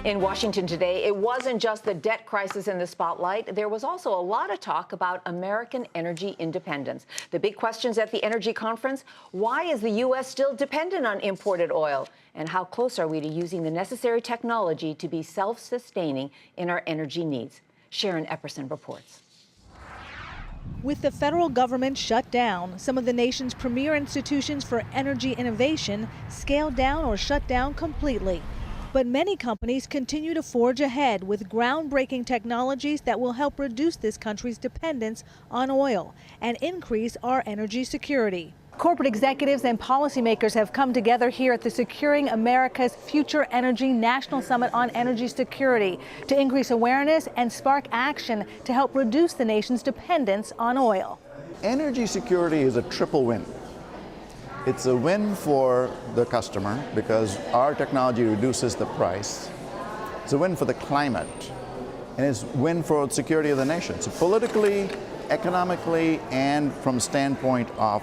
In Washington today, it wasn't just the debt crisis in the spotlight. There was also a lot of talk about American energy independence. The big questions at the energy conference: why is the U.S. still dependent on imported oil? And how close are we to using the necessary technology to be self-sustaining in our energy needs? Sharon Epperson reports. With the federal government shut down, some of the nation's premier institutions for energy innovation scaled down or shut down completely. But many companies continue to forge ahead with groundbreaking technologies that will help reduce this country's dependence on oil and increase our energy security. Corporate executives and policymakers have come together here at the Securing America's Future Energy National Summit on Energy Security to increase awareness and spark action to help reduce the nation's dependence on oil. Energy security is a triple win. It's a win for the customer because our technology reduces the price. It's a win for the climate, and it's a win for the security of the nation. So politically, economically, and from a standpoint of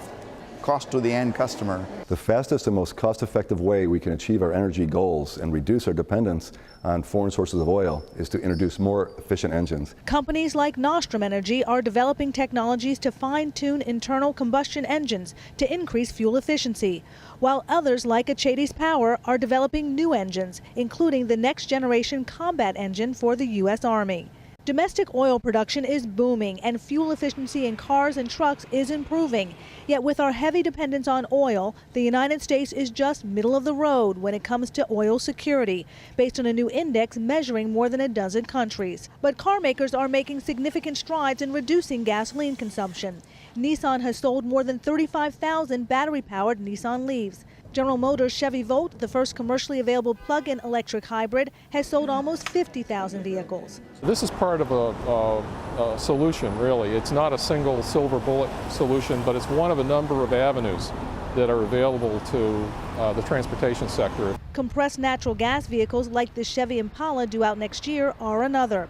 cost to the end customer. The fastest and most cost-effective way we can achieve our energy goals and reduce our dependence on foreign sources of oil is to introduce more efficient engines. Companies like Nostrum Energy are developing technologies to fine-tune internal combustion engines to increase fuel efficiency, while others like Achates Power are developing new engines, including the next-generation combat engine for the U.S. Army. Domestic oil production is booming and fuel efficiency in cars and trucks is improving. Yet with our heavy dependence on oil, the United States is just middle of the road when it comes to oil security, based on a new index measuring more than a dozen countries. But car makers are making significant strides in reducing gasoline consumption. Nissan has sold more than 35,000 battery-powered Nissan Leafs. General Motors' Chevy Volt, the first commercially available plug-in electric hybrid, has sold almost 50,000 vehicles. This is part of a solution, really. It's not a single silver bullet solution, but it's one of a number of avenues that are available to the transportation sector. Compressed natural gas vehicles like the Chevy Impala due out next year are another.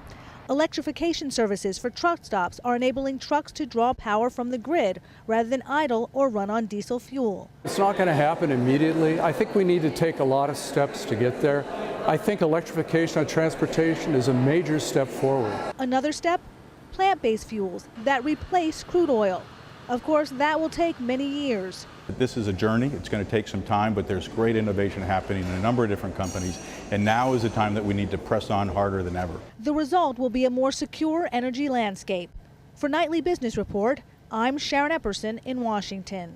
Electrification services for truck stops are enabling trucks to draw power from the grid rather than idle or run on diesel fuel. It's not going to happen immediately. I think we need to take a lot of steps to get there. I think electrification of transportation is a major step forward. Another step? Plant-based fuels that replace crude oil. Of course, that will take many years. This is a journey. It's going to take some time, but there's great innovation happening in a number of different companies, and now is the time that we need to press on harder than ever. The result will be a more secure energy landscape. For Nightly Business Report, I'm Sharon Epperson in Washington.